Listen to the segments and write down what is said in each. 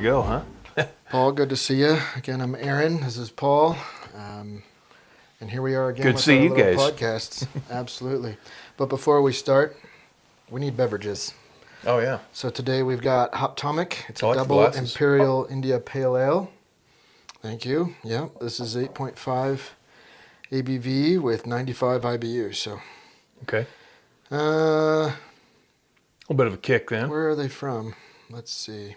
we go, huh? Paul, good to see you. Again, I'm Aaron. This is Paul. And here we are again Good to with see our you little guys. podcasts. Absolutely. But before we start, we need beverages. Oh, yeah. So today we've got Hop Tonic. It's I a like the double glasses. Imperial India Pale Ale. Thank you. Yeah, this is 8.5 ABV with 95 IBU. So, Okay. uh, A little bit of a kick then. where are they from? Let's see.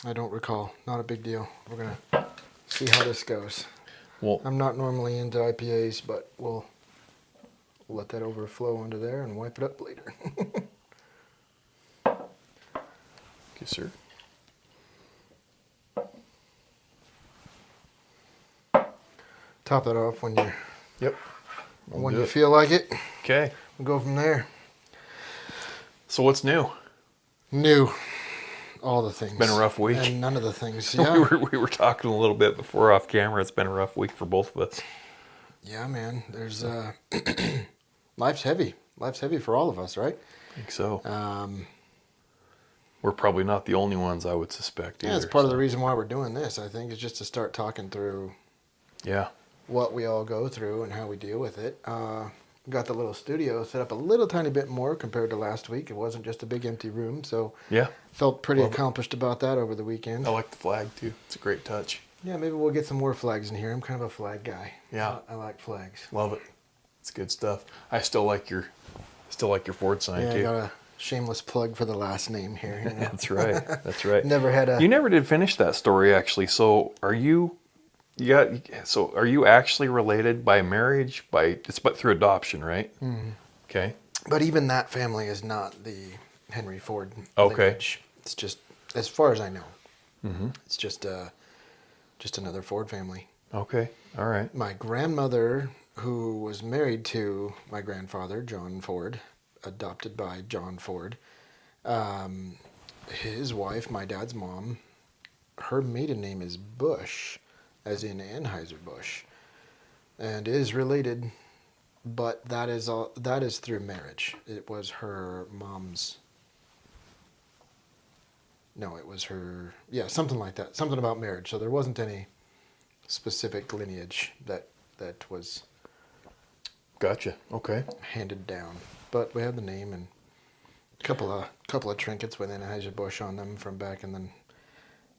I don't recall. Not a big deal. We're going to see how this goes. Well, I'm not normally into IPAs, but we'll let that overflow onto there and wipe it up later. okay, sir. Top that off when Yep. you feel like it. Okay. We'll go from there. So what's new? New. All the things. Been a rough week. And none of the things. Yeah. we were talking a little bit before off camera. It's been a rough week for both of us. Yeah, man. There's life's heavy. Life's heavy for all of us, right? I think so. We're probably not the only ones, I would suspect. Yeah, either, it's part of the reason why we're doing this, I think, is just to start talking through what we all go through and how we deal with it. We got the little studio set up a little tiny bit more compared to last week. It wasn't just a big empty room, so yeah, felt pretty accomplished about that over the weekend. I like the flag too. It's a great touch. Yeah, maybe we'll get some more flags in here. I'm kind of a flag guy. Yeah, I like flags. love it. It's good stuff. I still like your Ford sign Yeah, too. I got a shameless plug for the last name here. You know? That's right. That's right. Never had a. You never did finish that story, actually. So are you actually related by marriage? It's but through adoption, right? Mm-hmm. Okay. But even that family is not the Henry Ford Okay. lineage. It's just, as far as I know, Mm-hmm. it's just another Ford family. Okay. All right. My grandmother, who was married to my grandfather, John Ford, adopted by John Ford, his wife, my dad's mom, her maiden name is Bush, as in Anheuser-Busch, and is related, but that is through marriage. It was her mom's. No, it was her. Yeah, something like that. Something about marriage. So there wasn't any specific lineage that was Gotcha. Okay. handed down, but we have the name and a couple of trinkets with Anheuser-Busch on them from back in the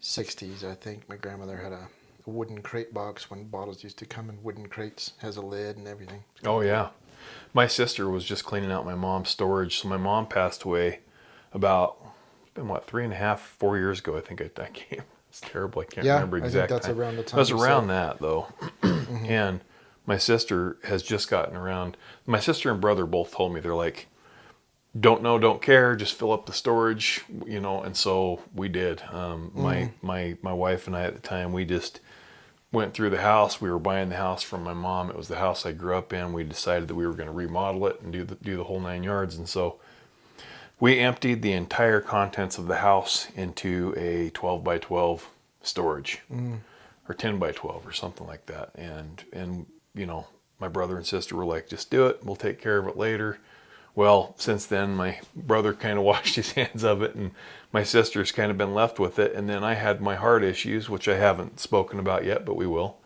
60s. I think my grandmother had a wooden crate box when bottles used to come in wooden crates, has a lid and everything. Oh yeah. My sister was just cleaning out my mom's storage. So my mom passed away about, it's been what, 3.5, 4 years ago. I think I came. It's terrible. I can't remember exactly. I think that's around the time. It was you around said. that though. Mm-hmm. And my sister has just gotten around. My sister and brother both told me, they're like, don't know, don't care, just fill up the storage, and so we did. My wife and I at the time, we just went through the house. We were buying the house from my mom. It was the house I grew up in. We decided that we were going to remodel it and do the whole 9 yards. And so we emptied the entire contents of the house into a 12 by 12 storage, or 10 by 12 or something like that. And my brother and sister were like, just do it. We'll take care of it later. Well, since then, my brother kind of washed his hands of it, and my sister's kind of been left with it. And then I had my heart issues, which I haven't spoken about yet, but we will.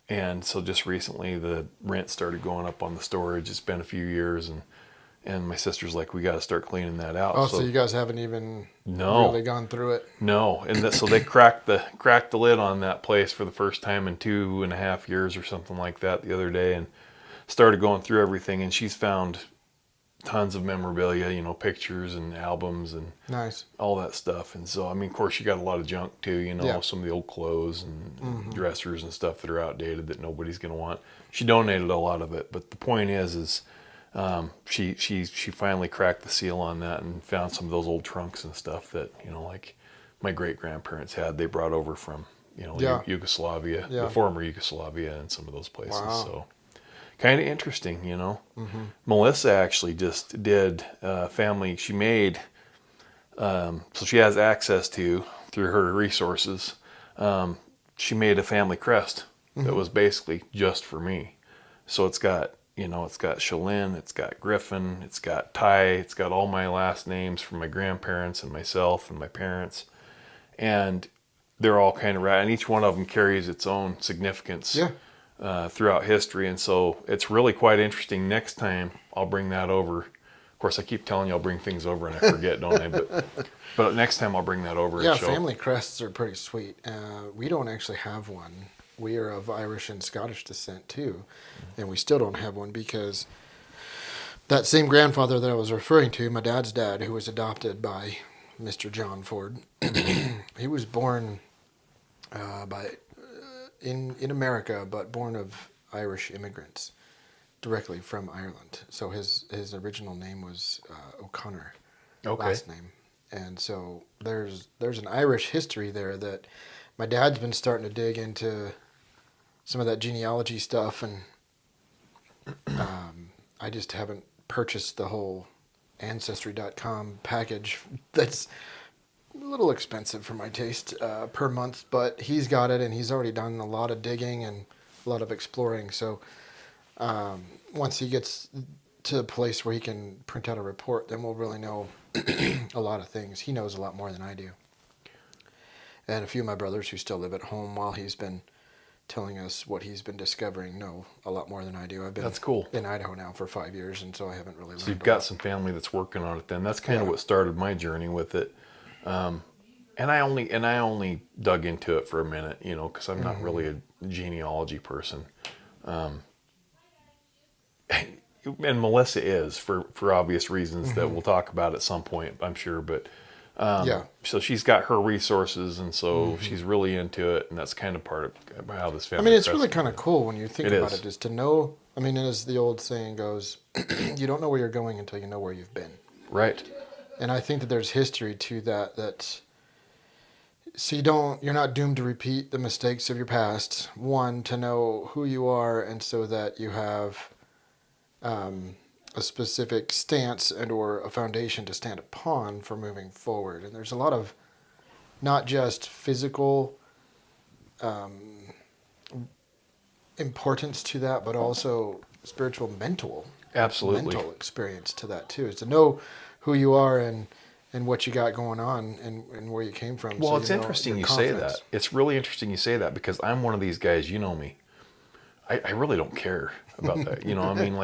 And so just recently, the rent started going up on the storage. It's been a few years, and my sister's like, we got to start cleaning that out. Oh, so you guys haven't even really gone through it? No, and so they cracked the lid on that place for the first time in 2.5 years or something like that the other day, and started going through everything, and she's found tons of memorabilia, pictures and albums and nice, all that stuff. And so, I mean, of course, you got a lot of junk too, Yeah. some of the old clothes and dressers and stuff that are outdated that nobody's going to want. She donated a lot of it, but the point is she finally cracked the seal on that and found some of those old trunks and stuff that, like my great grandparents had. They brought over from, Yugoslavia, Yeah. the former Yugoslavia, and some of those places. Wow. So kind of interesting, Mm-hmm. Melissa actually just did family. She made, so she has access to, through her resources, she made a family crest that was basically just for me. So it's got it's got Shalyn, it's got Griffin, it's got Ty, it's got all my last names from my grandparents and myself and my parents. And they're all kind of right. And each one of them carries its own significance throughout history. And so it's really quite interesting. Next time I'll bring that over. Of course, I keep telling you I'll bring things over and I forget, don't I? But next time I'll bring that over. Yeah, and show. family crests are pretty sweet. We don't actually have one. We are of Irish and Scottish descent too, and we still don't have one because that same grandfather that I was referring to, my dad's dad, who was adopted by Mr. John Ford, he was born in America, but born of Irish immigrants directly from Ireland. So his original name was O'Connor, last name. And so there's an Irish history there that my dad's been starting to dig into some of that genealogy stuff, and I just haven't purchased the whole ancestry.com package. That's a little expensive for my taste per month, but he's got it, and he's already done a lot of digging and a lot of exploring. So once he gets to a place where he can print out a report, then we'll really know a lot of things. He knows a lot more than I do. And a few of my brothers who still live at home while he's been telling us what he's been discovering know a lot more than I do. I've been That's cool. in Idaho now for 5 years, and so I haven't really learned. So you've got some family that's working on it then. That's kind of what started my journey with it. And I only dug into it for a minute, because I'm not really a genealogy person. And Melissa is for obvious reasons that we'll talk about at some point, I'm sure. But so she's got her resources, and so she's really into it, and that's kind of part of how this family. It's really kind of cool when you think about it, is to know. As the old saying goes, you don't know where you're going until you know where you've been. Right. And I think that there's history to that. So you're not doomed to repeat the mistakes of your past. One, to know who you are, and so that you have a specific stance and or a foundation to stand upon for moving forward. And there's a lot of not just physical importance to that, but also spiritual, mental experience to that too. Is to know who you are and what you got going on and where you came from. Well, it's interesting you say that. It's really interesting you say that, because I'm one of these guys, you know me. I really don't care about that.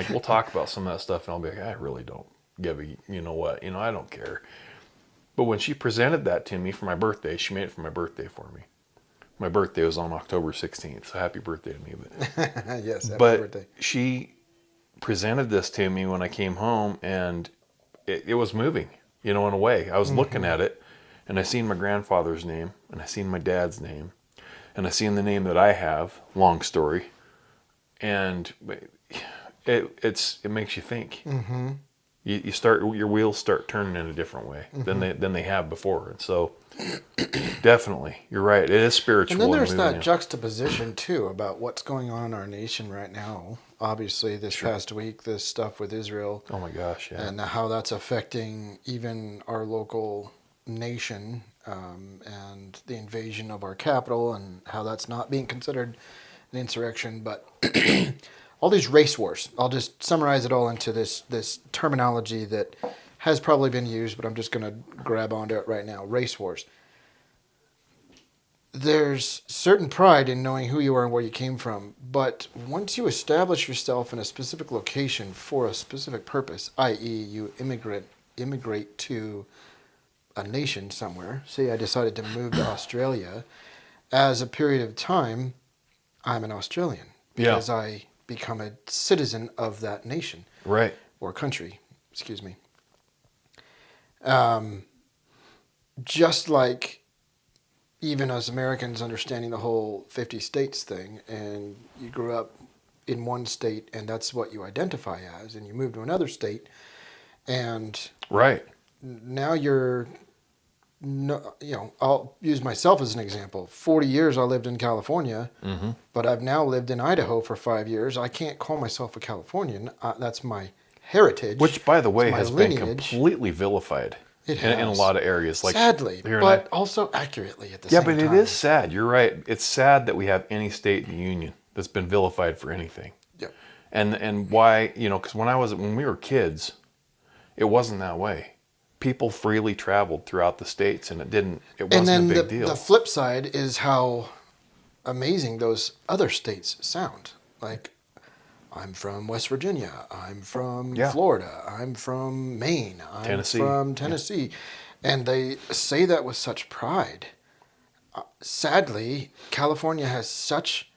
We'll talk about some of that stuff and I'll be like, I really don't give a, I don't care. But when she presented that to me for my birthday, she made it for my birthday for me. My birthday was on October 16th, so happy birthday to me. But, yes, happy birthday. She presented this to me when I came home, and it was moving, in a way. I was looking at it, and I seen my grandfather's name, and I seen my dad's name, and I seen the name that I have, long story. And it makes you think. Mm-hmm. Your wheels start turning in a different way than they have before. And so, definitely, you're right. It is spiritual. And then there's that juxtaposition too about what's going on in our nation right now. Obviously, this past week, this stuff with Israel. Oh my gosh, yeah. And how that's affecting even our local nation, and the invasion of our capital, and how that's not being considered an insurrection, but all these race wars. I'll just summarize it all into this terminology that has probably been used, but I'm just going to grab onto it right now. Race wars. There's certain pride in knowing who you are and where you came from, but once you establish yourself in a specific location for a specific purpose, i.e. you immigrate to a nation somewhere, say I decided to move to Australia, as a period of time, I'm an Australian because I become a citizen of that nation. Right. Or country, excuse me. Just like even as Americans understanding the whole 50 states thing, and you grew up in one state and that's what you identify as, and you move to another state, and now you're... No, I'll use myself as an example. 40 years I lived in California, but I've now lived in Idaho for 5 years. I can't call myself a Californian. That's my heritage. Which, by the way, has been completely vilified in a lot of areas. Sadly, but also accurately at the same time. Yeah, but it is sad. You're right. It's sad that we have any state in the union that's been vilified for anything. Yeah. And why, you know, because when we were kids, it wasn't that way. People freely traveled throughout the states, and it And wasn't then a big deal. the flip side is how amazing those other states sound. Like, I'm from West Virginia. I'm from Yeah. Florida. I'm from Maine. I'm Tennessee. from Tennessee. And they say that with such pride. Sadly, California has such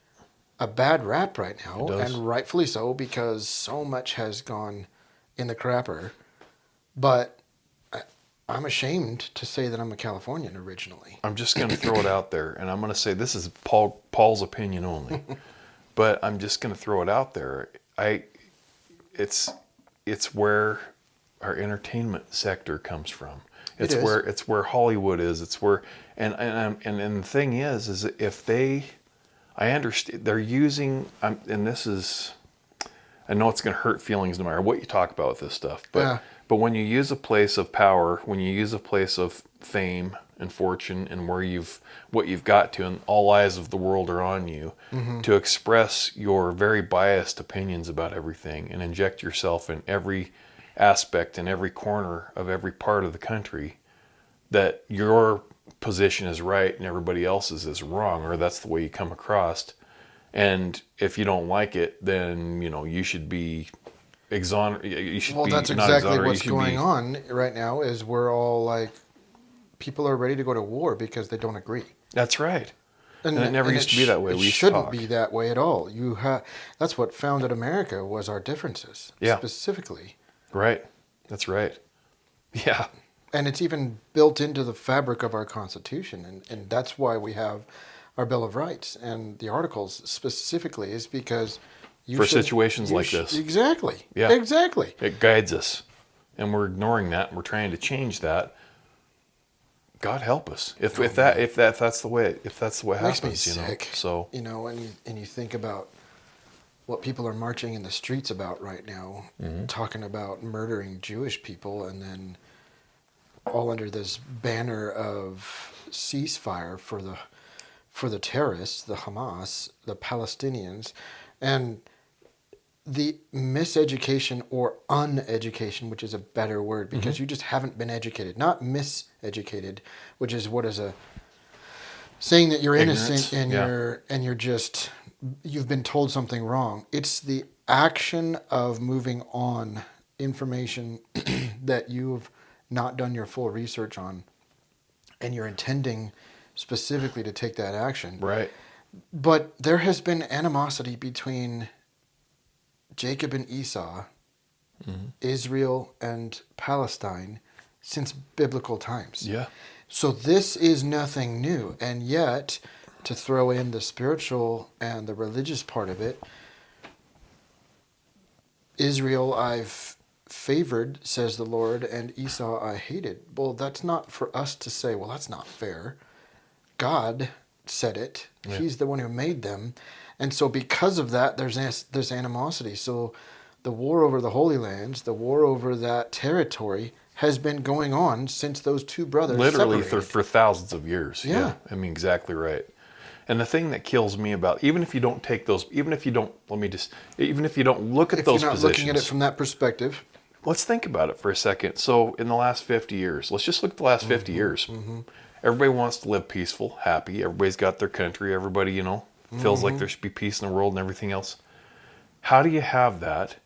a bad rap right now, It does. and rightfully so, because so much has gone in the crapper. But I'm ashamed to say that I'm a Californian originally. I'm just going to throw it out there, and I'm going to say this is Paul's opinion only, but I'm just going to throw it out there. It's where our entertainment sector comes from. It's where Hollywood is. It's where and the thing is if I understand they're using and this is, I know it's going to hurt feelings no matter what you talk about with this stuff, but Yeah. but when you use a place of power, when you use a place of fame and fortune, and what you've got to, and all eyes of the world are on you, to express your very biased opinions about everything and inject yourself in every aspect in every corner of every part of the country, that your position is right and everybody else's is wrong, or that's the way you come across. And if you don't like it, then you should be exonerated. You should Well, be that's not exactly exonerated, what's going on right now. Is we're all like, people are ready to go to war because they don't agree. That's right. And it never used to be that way. It We used to shouldn't talk. be that way at all. That's what founded America, was our differences, Yeah. specifically. Right. That's right. Yeah. And it's even built into the fabric of our Constitution, and that's why we have our Bill of Rights and the Articles specifically, is because For situations like this. Exactly. Yeah. Exactly. It guides us, and we're ignoring that, and we're trying to change that. God help us if that's the way It happens. makes me sick. So And you think about what people are marching in the streets about right now, talking about murdering Jewish people, and then all under this banner of ceasefire for the terrorists, the Hamas, the Palestinians, and the miseducation or uneducation, which is a better word, because you just haven't been educated, not miseducated, which is what is a saying that you're innocent. Ignorance, and you've been told something wrong. It's the action of moving on information that you've not done your full research on, and you're intending specifically to take that action. right. But there has been animosity between Jacob and Esau, Israel and Palestine, since biblical times. Yeah. So this is nothing new. And yet, to throw in the spiritual and the religious part of it, Israel I've favored, says the Lord, and Esau I hated. Well, that's not for us to say, well, that's not fair. God said it. Yeah. He's the one who made them. And so because of that, there's animosity. So the war over the Holy Lands, the war over that territory, has been going on since those two brothers Literally separated. for thousands of years. Yeah. I mean, exactly right. And the thing that kills me about, even if you don't look at those If you're not positions, looking at it from that perspective, let's think about it for a second. So in the last 50 years, let's just look at the last 50 years. Everybody wants to live peaceful, happy. Everybody's got their country. Everybody, feels like there should be peace in the world and everything else. How do you have that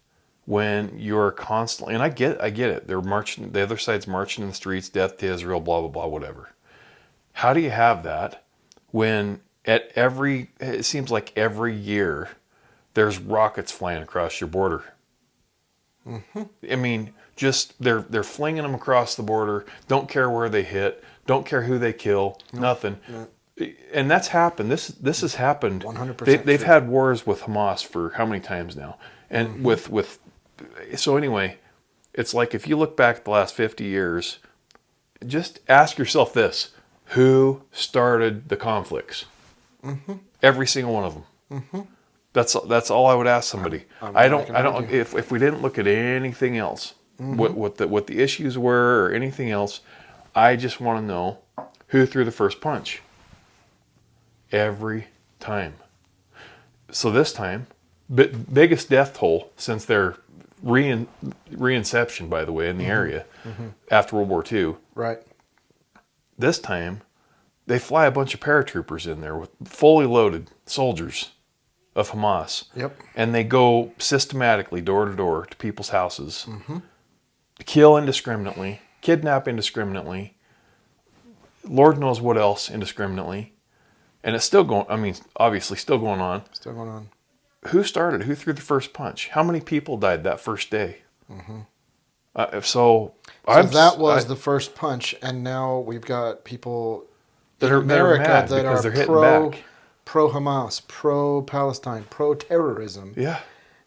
when you're constantly, and I get it. They're marching, the other side's marching in the streets, death to Israel, blah, blah, blah, whatever. How do you have that when it seems like every year there's rockets flying across your border? I mean, just they're flinging them across the border. Don't care where they hit. Don't care who they kill. Nothing. And that's happened. This has happened. 100% They've true. had wars with Hamas for how many times now? And so anyway, it's like if you look back at the last 50 years, just ask yourself this: who started the conflicts? Every single one of them. That's all I would ask somebody. I don't. If we didn't look at anything else, what the issues were or anything else, I just want to know who threw the first punch. Every time. So this time, biggest death toll since their reinception, by the way, in the area after World War II. Right. This time, they fly a bunch of paratroopers in there with fully loaded soldiers of Hamas. Yep. And they go systematically door to door to people's houses, kill indiscriminately, kidnap indiscriminately, Lord knows what else indiscriminately. And it's still going, I mean, obviously still going on. Still going on. Who started? Who threw the first punch? How many people died that first day? So that was the first punch, and now we've got people in America that are pro Hamas, pro Palestine, pro terrorism. Yeah.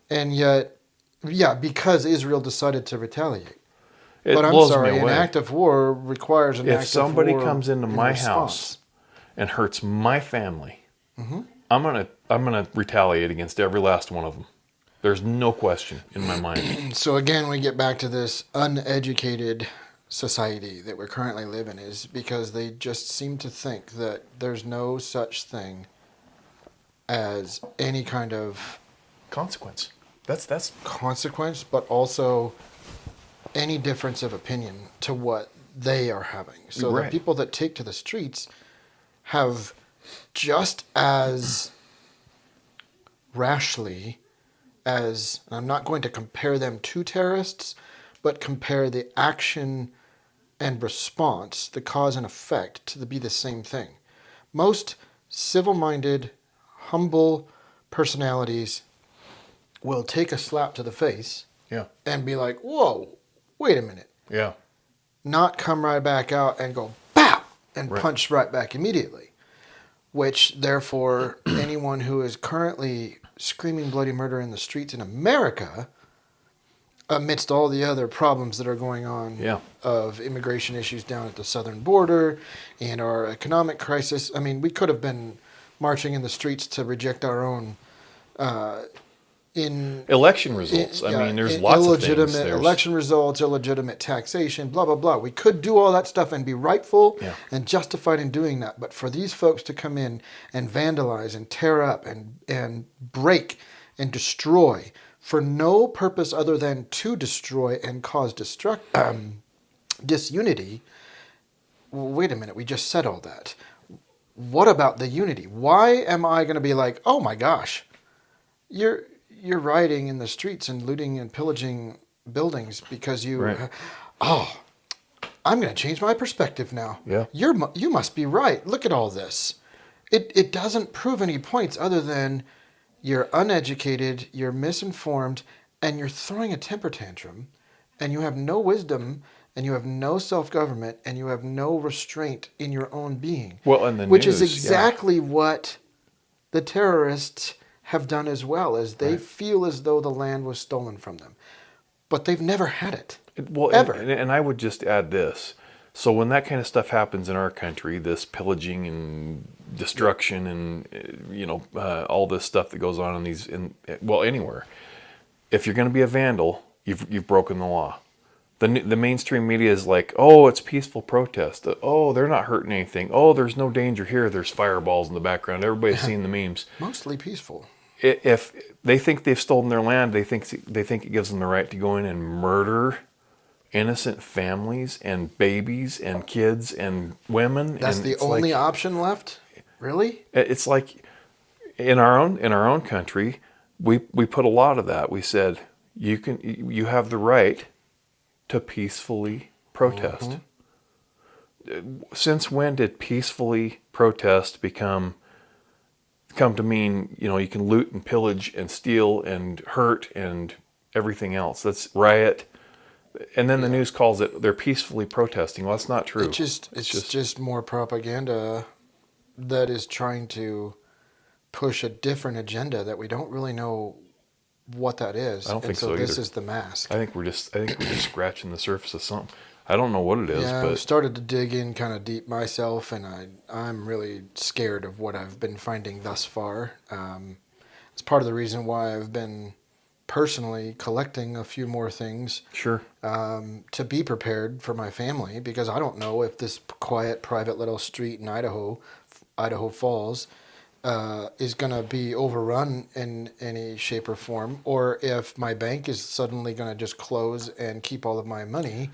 And yet, because Israel decided to retaliate. But I'm sorry, an act of war requires an act of war. If somebody comes into my house and hurts my family, I'm gonna retaliate against every last one of them. There's no question in my mind. So again, we get back to this uneducated society that we're currently living is because they just seem to think that there's no such thing as any kind of consequence. That's consequence, but also any difference of opinion to what they are having. So the people that take to the streets have just as rashly as, and I'm not going to compare them to terrorists, but compare the action and response, the cause and effect, to be the same thing. Most civil-minded, humble personalities will take a slap to the face and be like, whoa, wait a minute. Yeah. Not come right back out and go, pow, and punch right back immediately. Which, therefore, anyone who is currently screaming bloody murder in the streets in America, amidst all the other problems that are going on of immigration issues down at the southern border and our economic crisis. I mean, we could have been marching in the streets to reject our own election results. I mean, there's lots of things. Illegitimate election results, illegitimate taxation, blah, blah, blah. We could do all that stuff and be rightful and justified in doing that. But for these folks to come in and vandalize and tear up and break and destroy for no purpose other than to destroy and cause disunity, well, wait a minute, we just said all that. What about the unity? Why am I going to be like, oh my gosh, you're rioting in the streets and looting and pillaging buildings because I'm going to change my perspective now. Yeah. You must be right. Look at all this. It doesn't prove any points other than you're uneducated, you're misinformed, and you're throwing a temper tantrum, and you have no wisdom, and you have no self-government, and you have no restraint in your own being. Well, and which is exactly what the terrorists have done as well, as they feel as though the land was stolen from them. But they've never had it. Ever. And I would just add this. So when that kind of stuff happens in our country, this pillaging and destruction and, all this stuff that goes on anywhere, if you're going to be a vandal, you've broken the law. The mainstream media is like, oh, it's peaceful protest. Oh, they're not hurting anything. Oh, there's no danger here. There's fireballs in the background. Everybody's seen the memes. Mostly peaceful. If they think they've stolen their land, they think it gives them the right to go in and murder innocent families and babies and kids and women. That's the only option left? Really? It's like in our own country, we put a lot of that. We said you have the right to peacefully protest. Since when did peacefully protest come to mean, you can loot and pillage and steal and hurt and everything else? That's riot. And then the news calls it they're peacefully protesting. Well, that's not true. It's just more propaganda that is trying to push a different agenda that we don't really know what that is. I don't think so either. This is the mask. I think we're just scratching the surface of something. I don't know what it is. Yeah, but I've started to dig in kind of deep myself, and I'm really scared of what I've been finding thus far. It's part of the reason why I've been personally collecting a few more things. Sure. To be prepared for my family, because I don't know if this quiet, private little street in Idaho Falls, is going to be overrun in any shape or form, or if my bank is suddenly going to just close and keep all of my money,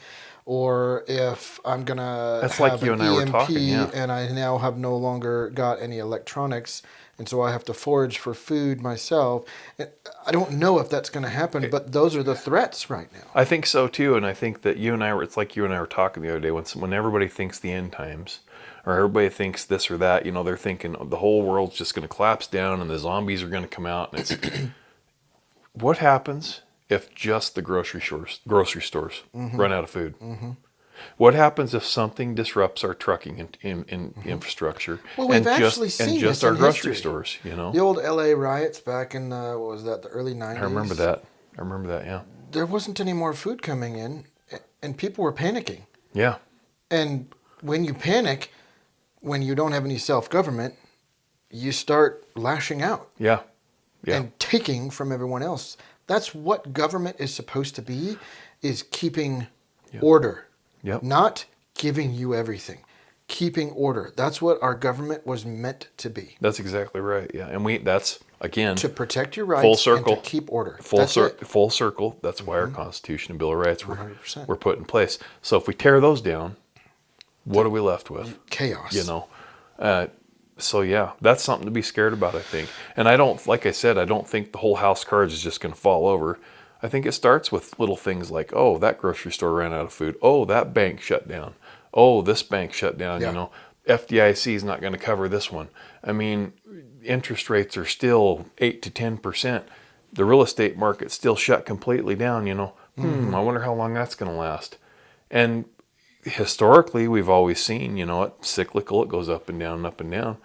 or if I'm going to That's like have you an and I were talking, EMP yeah. and I now have no longer got any electronics, and so I have to forage for food myself. I don't know if that's going to happen, but those are the threats right now. I think so too, and I think that you and I were. It's like you and I were talking the other day when everybody thinks the end times, or everybody thinks this or that. They're thinking the whole world's just going to collapse down and the zombies are going to come out. And it's what happens if just the grocery stores run out of food? What happens if something disrupts our trucking in infrastructure Well, we've actually and seen just this our in grocery history. stores? The old LA riots back in the, what was that, the early I remember 90s? that. I remember that. Yeah. There wasn't any more food coming in, and people were panicking. Yeah. And when you panic, when you don't have any self-government, you start lashing out Yeah. Yeah. and taking from everyone else. That's what government is supposed to be, is keeping order, Yep. not giving you everything. Keeping order. That's what our government was meant to be. That's exactly right. Yeah. And that's again To protect your rights full circle. and to keep order. Full That's it. full circle. That's why our Constitution and Bill of Rights 100%. were put in place. So if we tear those down, what are we left with? Chaos. So yeah, that's something to be scared about, I think. And like I said, I don't think the whole house of cards is just going to fall over. I think it starts with little things like, oh, that grocery store ran out of food. Oh, that bank shut down. Oh, this bank shut down. Yeah. FDIC is not going to cover this one. I mean, interest rates are still 8 to 10%. The real estate market's still shut completely down. I wonder how long that's going to last. And historically, we've always seen, it's cyclical. It goes up and down and up and down.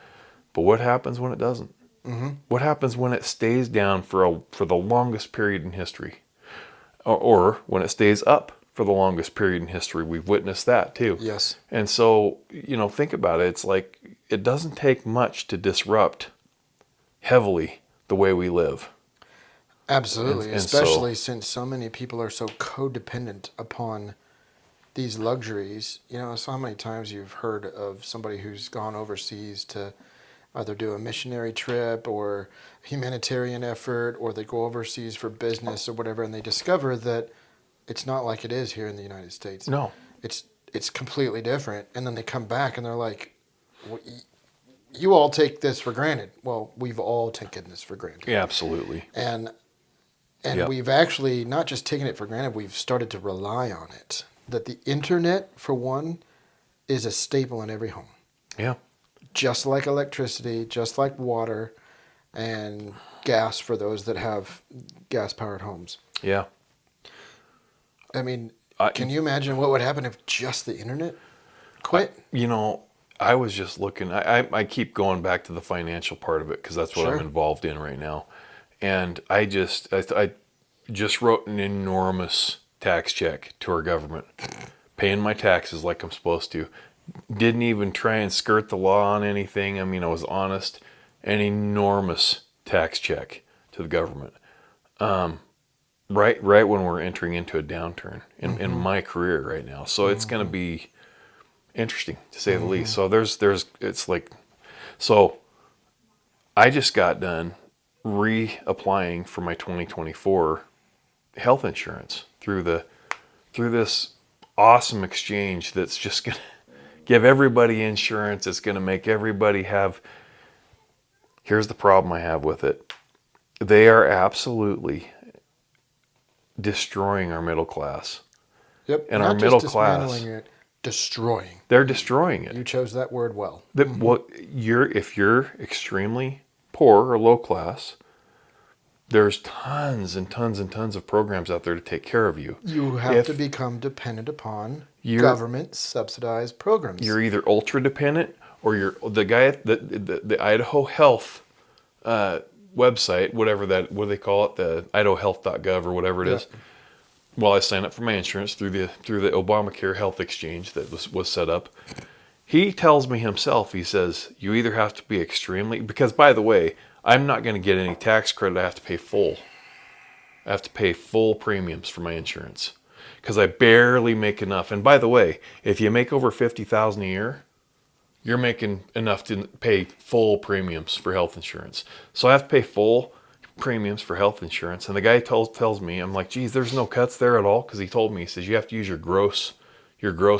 But what happens when it doesn't? What happens when it stays down for the longest period in history? Or when it stays up for the longest period in history? We've witnessed that too. Yes. And so, think about it. It's like it doesn't take much to disrupt heavily the way we live. Absolutely. And Especially since so many people are so codependent upon these luxuries. So many times you've heard of somebody who's gone overseas to either do a missionary trip or humanitarian effort, or they go overseas for business or whatever, and they discover that it's not like it is here in the United States. No. It's completely different. And then they come back and they're like, well, you all take this for granted. Well, we've all taken this for granted. Yeah, absolutely. And Yep. we've actually not just taken it for granted, we've started to rely on it. That the internet, for one, is a staple in every home. Yeah. Just like electricity, just like water, and gas for those that have gas-powered homes. Yeah. I mean, can you imagine what would happen if just the internet quit? I was just looking. I keep going back to the financial part of it because that's what Sure. I'm involved in right now. And I just wrote an enormous tax check to our government, paying my taxes like I'm supposed to. Didn't even try and skirt the law on anything. I mean, I was honest. An enormous tax check to the government. Right when we're entering into a downturn in my career right now. So it's going to be interesting to say the least. So it's like, so I just got done reapplying for my 2024 health insurance through this awesome exchange that's just going to give everybody insurance. It's going to make everybody have. Here's the problem I have with it. They are absolutely destroying our middle class. Yep. And Not our middle just class. dismantling it, destroying. They're destroying it. You chose that word well. If you're extremely poor or low class, there's tons and tons and tons of programs out there to take care of you. You have to become dependent upon government subsidized programs. You're either ultra dependent or you're the guy at the Idaho Health website, what do they call it? The idahohealth.gov or whatever it is. Well, I signed up for my insurance through the Obamacare health exchange that was set up. He tells me himself, he says, you either have to be extremely, because by the way, I'm not going to get any tax credit. I have to pay full. I have to pay full premiums for my insurance because I barely make enough. And by the way, if you make over $50,000 a year, you're making enough to pay full premiums for health insurance. So I have to pay full premiums for health insurance. And the guy tells me, I'm like, geez, there's no cuts there at all. Because he told me, he says, you have to use your gross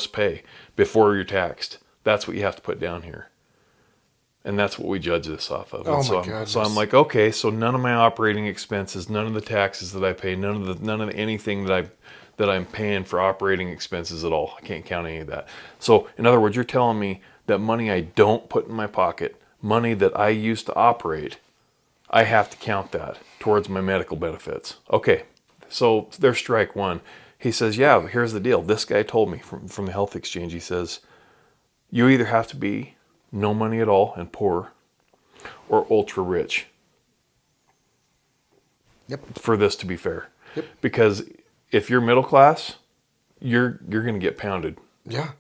pay before you're taxed. That's what you have to put down here. And that's what we judge this off of. Oh And my goodness. so I'm like, okay, so none of my operating expenses, none of the taxes that I pay, none of anything that I'm paying for operating expenses at all. I can't count any of that. So in other words, you're telling me that money I don't put in my pocket, money that I use to operate, I have to count that towards my medical benefits. Okay, so there's strike one. He says, yeah, here's the deal. This guy told me from the health exchange, he says, you either have to be no money at all and poor, or ultra rich. Yep. For this to be fair. Yep. Because if you're middle class, you're going to get pounded. Yeah.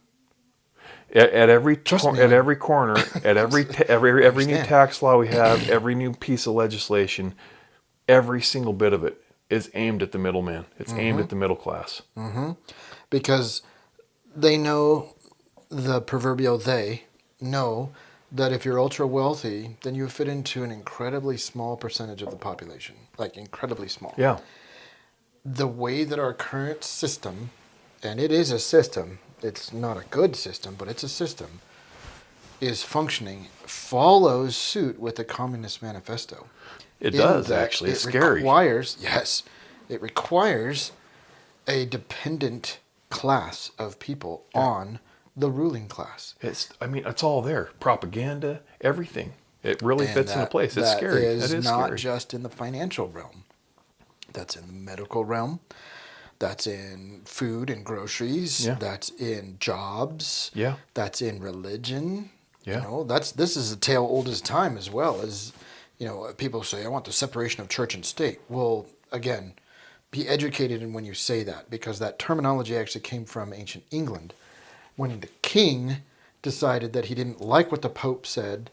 At every corner, at every new Understand. tax law we have, every new piece of legislation, every single bit of it is aimed at the middleman. It's aimed at the middle class. Mm-hmm. Because they know, the proverbial they know that if you're ultra wealthy, then you fit into an incredibly small percentage of the population. Like incredibly small. Yeah. The way that our current system, and it is a system, it's not a good system, but it's a system, is functioning, follows suit with the Communist Manifesto. It does, actually. It's scary. It requires a dependent class of people on the ruling class. It's all there. Propaganda, everything. It really And fits into place. It's scary. That is not scary. just in the financial realm. That's in the medical realm. That's in food and groceries. Yeah. That's in jobs. Yeah. That's in religion. Yeah. This is a tale old as time, as well as, people say, I want the separation of church and state. Well, again, be educated in when you say that, because that terminology actually came from ancient England, when the king decided that he didn't like what the Pope said,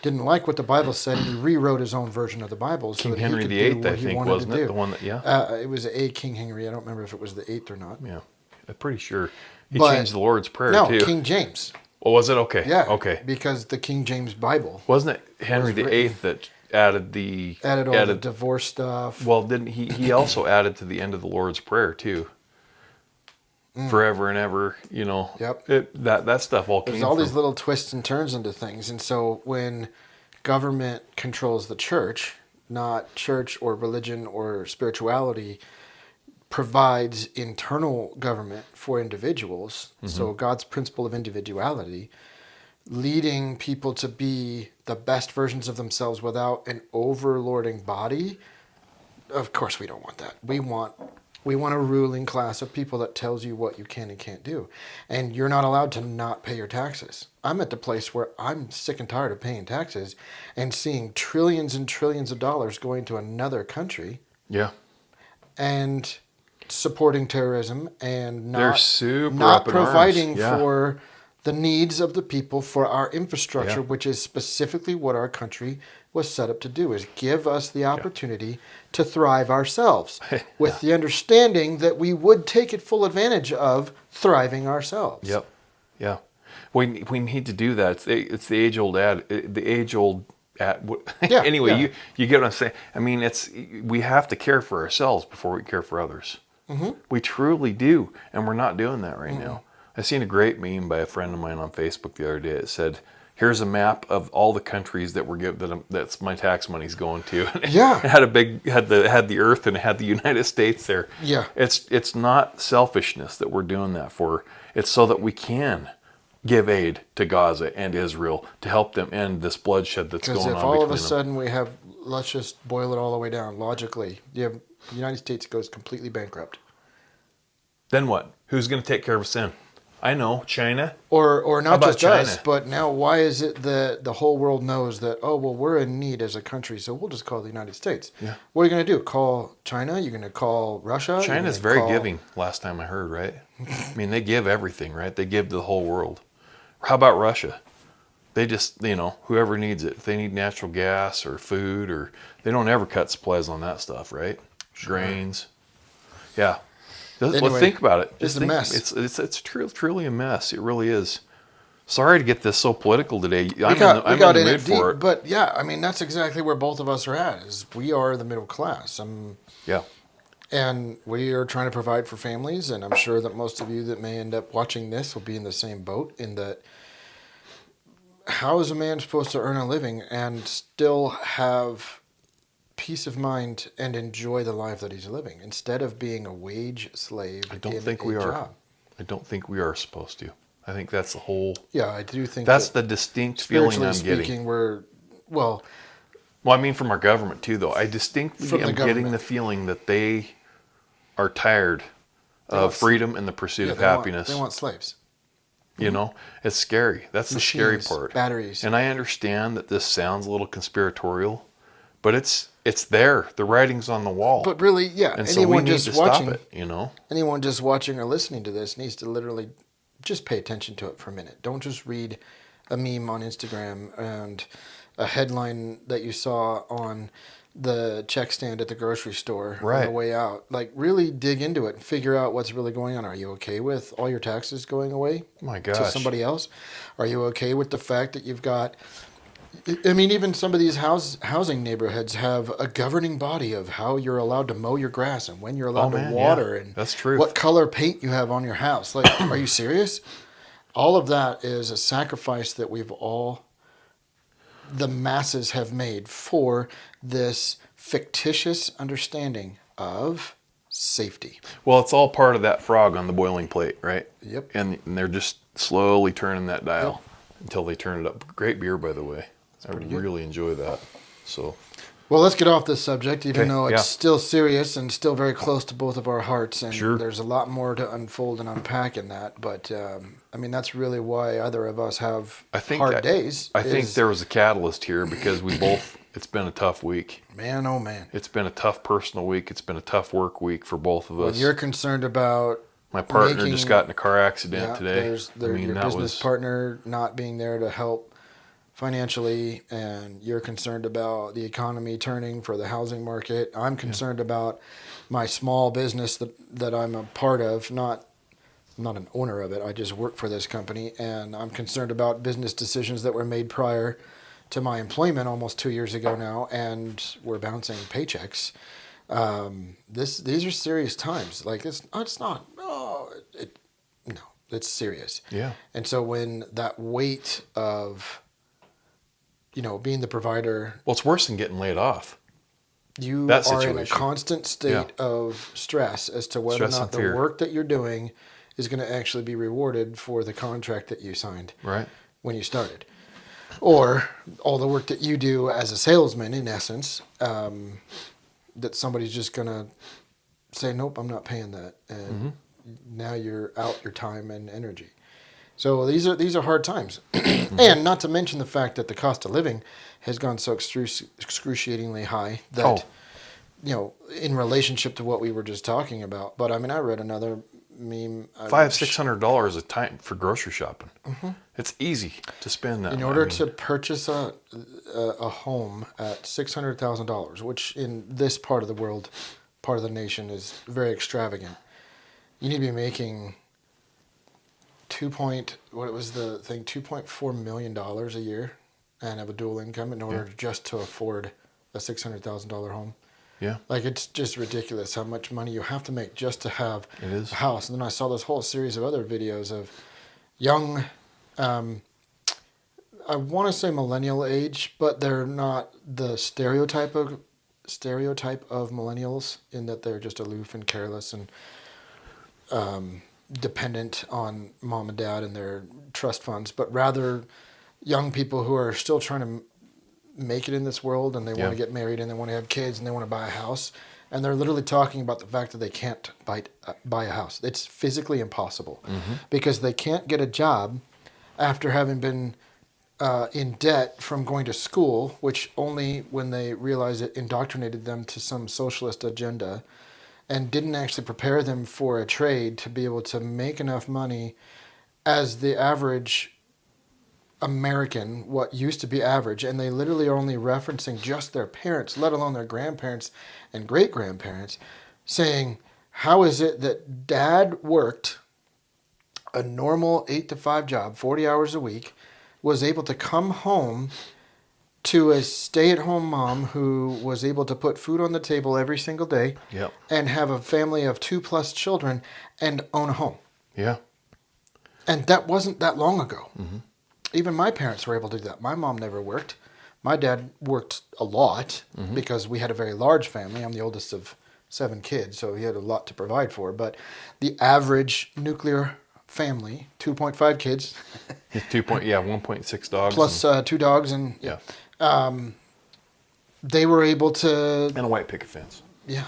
didn't like what the Bible said, and he rewrote his own version of the Bible. So King that Henry he could VIII, do what I he think, wanted wasn't to it? do. The one that, It was a King Henry. I don't remember if it was the 8th or not. Yeah. I'm pretty sure. He But- changed the Lord's Prayer, No, too. King James. Oh, was it? Okay. Yeah. Okay. Because the King James Bible Wasn't it Henry was VIII written- that added the... added all the divorce stuff. Well, didn't he also added to the end of the Lord's Prayer, too. Forever and ever, Yep. That stuff all came There's all from... these little twists and turns into things. And so when government controls the church, not church or religion or spirituality provides internal government for individuals. So God's principle of individuality, leading people to be the best versions of themselves without an overlording body. Of course, we don't want that. We want a ruling class of people that tells you what you can and can't do. And you're not allowed to not pay your taxes. I'm at the place where I'm sick and tired of paying taxes and seeing trillions and trillions of dollars going to another country Yeah. and supporting terrorism and They're not super up in arms. providing Yeah. for the needs of the people, for our infrastructure, Yeah. which is specifically what our country was set up to do, is give us the opportunity to thrive ourselves with the understanding that we would take it full advantage of thriving ourselves. Yep. Yeah. We need to do that. It's the age old ad. The age old ad. Yeah, Anyway, yeah. you get what I'm saying. I mean, we have to care for ourselves before we care for others. Mm-hmm. We truly do, and we're not doing that right now. I seen a great meme by a friend of mine on Facebook the other day. It said, "Here's a map of all the countries that that's my tax money's going to." Yeah. It had the Earth and it had the United States there. Yeah. It's not selfishness that we're doing that for. It's so that we can give aid to Gaza and Israel to help them end this bloodshed that's going on Because between if all of a them. sudden we have, let's just boil it all the way down logically, the United States goes completely bankrupt. Then what? Who's going to take care of us then? I know, China. Or not about just us, China? but now why is it that the whole world knows that, oh, well, we're in need as a country, so we'll just call the United States. Yeah. What are you going to do? Call China? You're going to call Russia? You're China's gonna very call- giving, last time I heard, right? I mean, they give everything, right? They give to the whole world. How about Russia? They just, whoever needs it. If they need natural gas or food, or they don't ever cut supplies on that stuff, right? Sure. Grains. Yeah. Anyway, Let's think about it. it's Just a think, mess. It's truly a mess. It really is. Sorry to get this so political today. We got I'm in in the it mood deep, for it. but yeah, I mean that's exactly where both of us are at. Is we are the middle class. Yeah. And we are trying to provide for families, and I'm sure that most of you that may end up watching this will be in the same boat. In that, how is a man supposed to earn a living and still have peace of mind and enjoy the life that he's living instead of being a wage slave I don't in think a we are. job? I don't think we are supposed to. I think that's the whole. Yeah, I do think That's that the distinct feeling spiritually I'm getting. speaking, we're well Well, I mean, from our government too, though. I distinctly from the am getting government. the feeling that they are tired of want- freedom and the pursuit Yeah, of happiness. They want slaves, You know, it's scary. That's the scary machines, part. batteries. And I understand that this sounds a little conspiratorial, but it's there. The writing's on the wall. But really, yeah, and so we anyone need just to watching, stop it. You know. anyone just watching or listening to this needs to literally just pay attention to it for a minute. Don't just read a meme on Instagram and a headline that you saw on the check stand at the grocery store on Right. the way out. Like, really dig into it and figure out what's really going on. Are you okay with all your taxes going away My to gosh. somebody else? Are you okay with the fact that you've got... I mean, even some of these housing neighborhoods have a governing body of how you're allowed to mow your grass and when you're allowed man, to water yeah. and That's true. what color paint you have on your house. Like, are you serious? All of that is a sacrifice that the masses have made for this fictitious understanding of safety. Well, it's all part of that frog on the boiling plate, right? Yep. And they're just slowly turning that dial until they turn it up. Great beer, by the way. I really enjoy that. So, Well, let's get off this subject, even Okay, though it's yeah. still serious and still very close to both of our hearts. And Sure. there's a lot more to unfold and unpack in that. But, I mean, that's really why either of us have hard days. I think there was a catalyst here because it's been a tough week. Man, oh man. It's been a tough personal week. It's been a tough work week for both of us. When you're concerned about... My partner just got in a car accident today. Your business partner not being there to help financially, and you're concerned about the economy turning for the housing market. I'm concerned about my small business that I'm a part of, I'm not an owner of it. I just work for this company, and I'm concerned about business decisions that were made prior to my employment almost 2 years ago now, and we're bouncing paychecks. These are serious times. Like it's not. No, it's serious. Yeah. And so when that weight of, being the provider, Well, it's worse than getting laid off. you That are in a situation. constant state of stress as to whether Stress or not and the fear. work that you're doing is going to actually be rewarded for the contract that you signed Right. when you started. Or all the work that you do as a salesman, in essence, that somebody's just going to say, nope, I'm not paying that. And now you're out your time and energy. So these are hard times. And not to mention the fact that the cost of living has gone so excruciatingly high that, in relationship to what we were just talking about. But I mean, I read another meme. $500-$600 a time for grocery shopping. It's easy to spend that. In order to purchase a home at $600,000, which in this part of the world, part of the nation, is very extravagant, you need to be making $2.4 million a year and have a dual income in order just to afford a $600,000 home. Yeah. Like, it's just ridiculous how much money you have to make just to have It is. a house. And then I saw this whole series of other videos of young, I want to say millennial age, but they're not the stereotype of millennials in that they're just aloof and careless and dependent on mom and dad and their trust funds, but rather young people who are still trying to make it in this world, and they want to get married and they want to have kids and they want to buy a house, and they're literally talking about the fact that they can't buy a house. It's physically impossible because they can't get a job after having been in debt from going to school, which only when they realized it indoctrinated them to some socialist agenda and didn't actually prepare them for a trade to be able to make enough money as the average American, what used to be average, and they literally are only referencing just their parents, let alone their grandparents and great-grandparents, saying, how is it that dad worked a normal 8 to 5 job, 40 hours a week, was able to come home to a stay-at-home mom who was able to put food on the table every single day Yep. and have a family of 2+ children and own a home. Yeah. And that wasn't that long ago. Mm-hmm. Even my parents were able to do that. My mom never worked. My dad worked a lot because we had a very large family. I'm the oldest of 7 kids, so he had a lot to provide for. But the average nuclear family, 2.5 kids, 1.6 dogs plus 2 dogs, and they were able to. and a white picket fence. Yeah,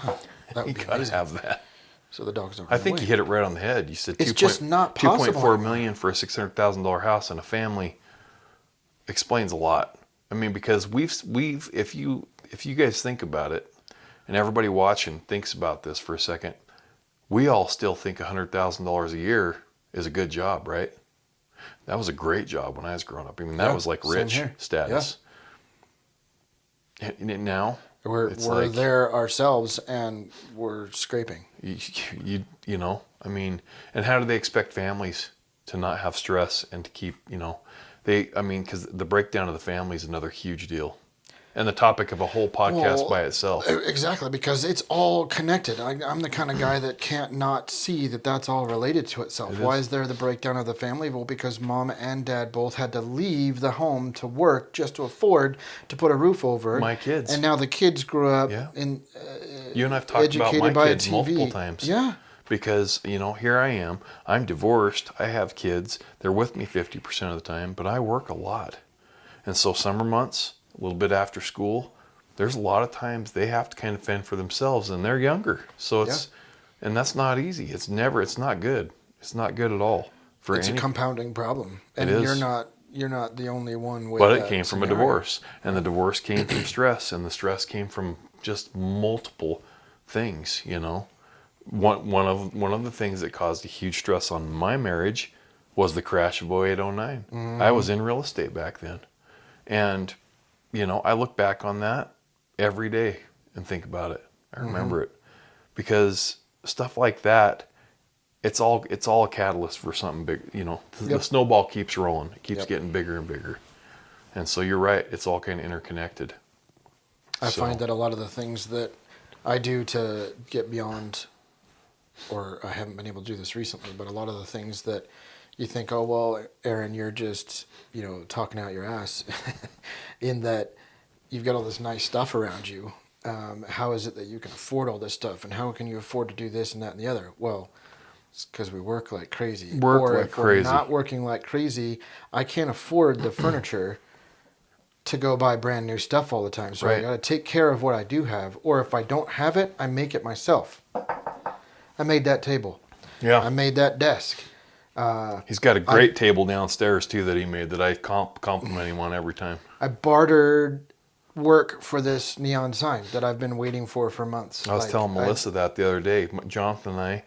that You would be gotta amazing. have that. So the dogs don't. I run think away. you hit it right on the head. You said It's just not possible 2.4 anymore. million for a $600,000 house and a family explains a lot. I mean, because we've if you guys think about it, and everybody watching thinks about this for a second, we all still think $100,000 a year is a good job, right? That was a great job when I was growing up. I mean, that was like same rich here. status. And now We're it's like, there ourselves, and we're scraping. you know, I mean, and how do they expect families to not have stress and to keep, you know, because the breakdown of the family is another huge deal. And the topic of a whole podcast Well, by itself. Exactly, because it's all connected. I'm the kind of guy that can't not see that that's all related to itself. Why is there the breakdown of the family? Well, because mom and dad both had to leave the home to work just to afford to put a roof over. My kids. And now the kids grew up in You and I've talked about educated my by a kids TV. multiple times. Yeah. Because, you know, here I am. I'm divorced. I have kids. They're with me 50% of the time, but I work a lot. And so summer months, a little bit after school, there's a lot of times they have to kind of fend for themselves, and they're younger. So and that's not easy. It's not good. It's not good at all for It's any. a compounding problem. And It is. you're not the only one with But it that came from a scenario. divorce, and the divorce came from stress, and the stress came from just multiple things. You know, one of the things that caused a huge stress on my marriage was the crash of 0809. I was in real estate back then, and you know, I look back on that every day and think about it. I remember it because stuff like that. It's all a catalyst for something big. You know, the snowball keeps rolling. It keeps getting bigger and bigger. And so you're right. It's all kind of interconnected. I find that a lot of the things that I do to get beyond, or I haven't been able to do this recently, but a lot of the things that you think, oh, well, Aaron, you're just, you know, talking out your ass in that you've got all this nice stuff around you. How is it that you can afford all this stuff? And how can you afford to do this and that and the other? Well, it's because we work like crazy. If we're not working like crazy, I can't afford the furniture to go buy brand new stuff all the time. So I got to take care of what I do have. Or if I don't have it, I make it myself. I made that table. Yeah. I made that desk. He's got a great table downstairs too that he made that I compliment him on every time. I bartered work for this neon sign that I've been waiting for months. I was telling Melissa that the other day. Jonathan and I,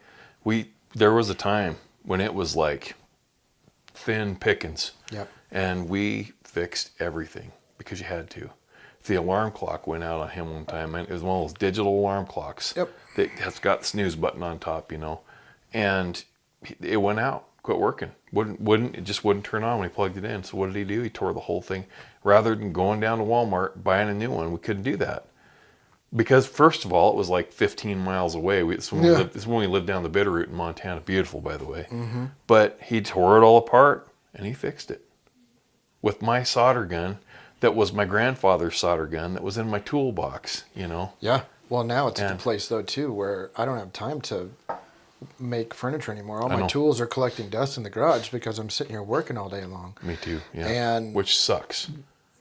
there was a time when it was like thin pickings. Yep. And we fixed everything because you had to. The alarm clock went out on him one time, and it was one of those digital alarm clocks. Yep. That has got the snooze button on top, you know, and it went out, quit working. It just wouldn't turn on when he plugged it in. So what did he do? He tore the whole thing. Rather than going down to Walmart buying a new one, we couldn't do that because first of all, it was like 15 miles away. It's when we lived down the Bitterroot in Montana. Beautiful, by the way. Mm-hmm. But he tore it all apart and he fixed it with my solder gun. That was my grandfather's solder gun that was in my toolbox, you know. Yeah. Well, now it's at the place, though, too, where I don't have time to make furniture anymore. All my tools are collecting dust in the garage because I'm sitting here working all day long. Me too, yeah. And which sucks.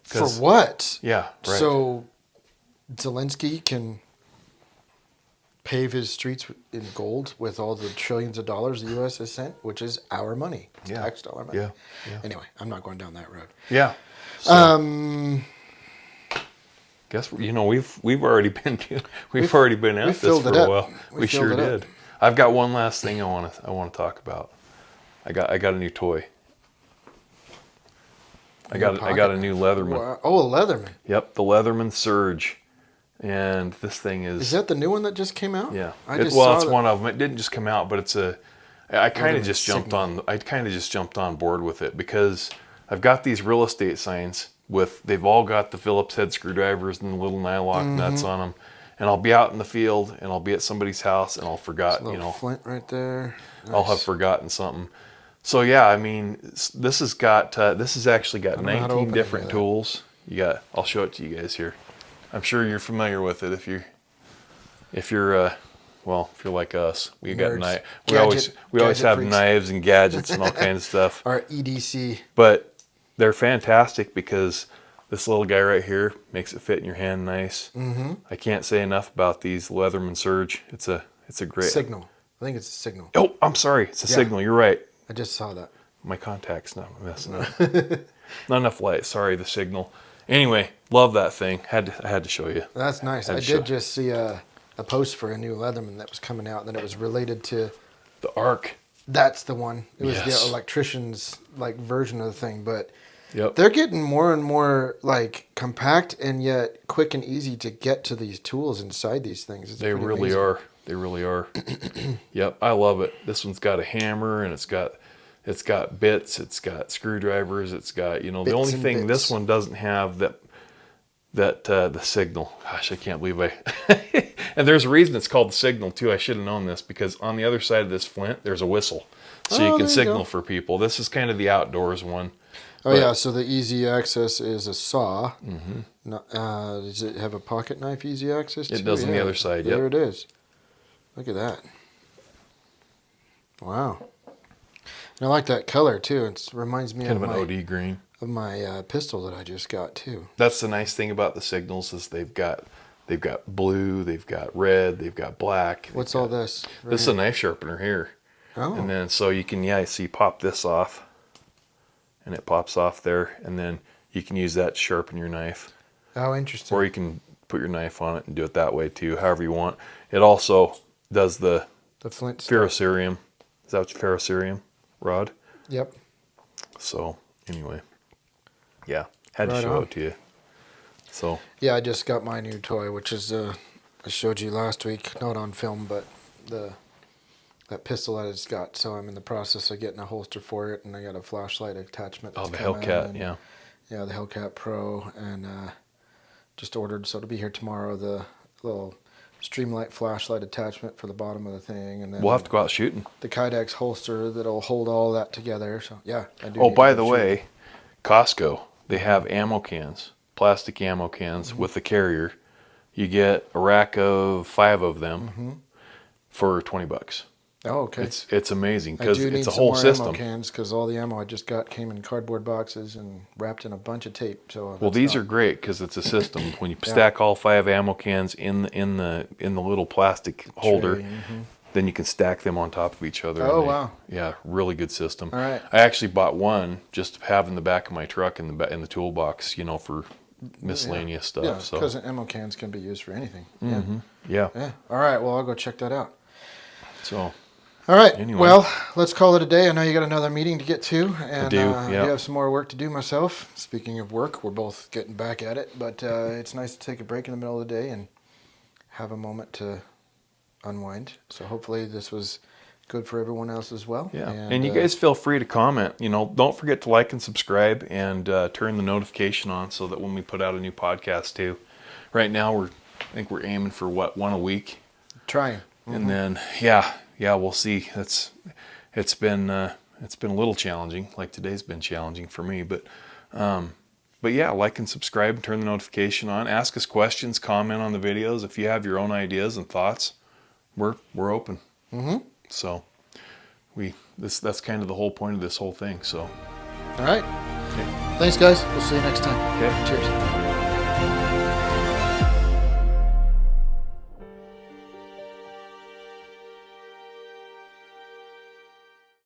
For what? Yeah, right. So Zelensky can pave his streets in gold with all the trillions of dollars the U.S. has sent, which is our money. It's tax dollar money. Yeah. Anyway, I'm not going down that road. Yeah. So, guess you know we've already been at this for a while. We sure did. I've got one last thing I want to talk about. I got a new toy. I got a new Leatherman. Wow. Oh, a Leatherman. Yep, the Leatherman Surge, and this thing is. Is that the new one that just came out? Yeah. It's one of them. It didn't just come out, but it's a. I kind of Leatherman just jumped signal. on. I kind of just jumped on board with it because I've got these real estate signs with. They've all got the Phillips head screwdrivers and the little nylock nuts on them. And I'll be out in the field and I'll be at somebody's house and I'll forgot. There's a little flint right there. Nice. I'll have forgotten something. So yeah, I mean, this has actually got 19 different tools. I'll show it to you guys here. I'm sure you're familiar with it if you're like us. We always have freaks. knives and gadgets and all kinds of stuff. Our EDC. But they're fantastic because this little guy right here makes it fit in your hand nice. Mm-hmm. I can't say enough about these Leatherman Surge. It's a great Signal. I think it's a Signal. Oh, I'm sorry. It's a Signal. You're right. I just saw that. My contact's not messing up. Not enough light. Sorry, the Signal. Anyway, love that thing. I had to show you. That's nice. I did just see a post for a new Leatherman that was coming out, and then it was related to the Arc. That's the one. It was the electrician's version of the thing, but yep. They're getting more and more compact and yet quick and easy to get to these tools inside these things. They really are. They really are. Yep, I love it. This one's got a hammer and it's got bits, it's got screwdrivers, it's got the only thing this one doesn't have that the Signal. Gosh, I can't believe and there's a reason it's called the Signal too. I should have known this because on the other side of this flint there's a whistle. So you can signal for people. This is kind of the outdoors one. So the easy access is a saw. Mm-hmm. Does it have a pocket knife easy access too? It does on the other side, There it is. Look at that. Wow. And I like that color too. It reminds me of an OD green. Of my pistol that I just got too. That's the nice thing about the Signals is they've got blue, they've got red, they've got black. What's all this? This is a knife sharpener here. Oh. And then so you can so you pop this off and it pops off there and then you can use that to sharpen your knife. Oh, interesting. Or you can put your knife on it and do it that way too, however you want. It also does the flint ferrocerium. Is that what ferrocerium rod? Yep. So anyway, yeah, had to show it to you. So yeah, I just got my new toy, which is I showed you last week, not on film, but that pistol that it's got. So I'm in the process of getting a holster for it, and I got a flashlight attachment. Oh, the Hellcat, yeah. Yeah, the Hellcat Pro, and just ordered, so it'll be here tomorrow. The little Streamlight flashlight attachment for the bottom of the thing, and then we'll have to go out shooting. The Kydex holster that'll hold all that together. So yeah, I do. Oh, by the way, Costco, they have ammo cans, plastic ammo cans with the carrier. You get a rack of 5 of them for $20. Oh, okay. It's amazing because it's a whole whole system. Ammo cans because all the ammo I just got came in cardboard boxes and wrapped in a bunch of tape. So well, these are great because it's a system. When you stack all 5 ammo cans in the little plastic holder, then you can stack them on top of each other. Oh wow! Yeah, really good system. All right. I actually bought one just to have in the back of my truck in the toolbox, for miscellaneous stuff. Yeah, so because ammo cans can be used for anything. Yeah. All right. Well, I'll go check that out. So. All right. Anyway. Well, let's call it a day. I know you got another meeting to get to, and I do. I have some more work to do myself. Speaking of work, we're both getting back at it, but it's nice to take a break in the middle of the day and have a moment to unwind. So hopefully this was good for everyone else as well. Yeah. And you guys feel free to comment. Don't forget to like and subscribe and turn the notification on so that when we put out a new podcast too. Right now I think we're aiming for one a week. Trying. And then yeah, we'll see. It's been a little challenging. Like today's been challenging for me, but yeah, like and subscribe, turn the notification on, ask us questions, comment on the videos. If you have your own ideas and thoughts, we're open. So that's kind of the whole point of this whole thing. So all right. Okay. Thanks guys. We'll see you next time. Okay. Cheers.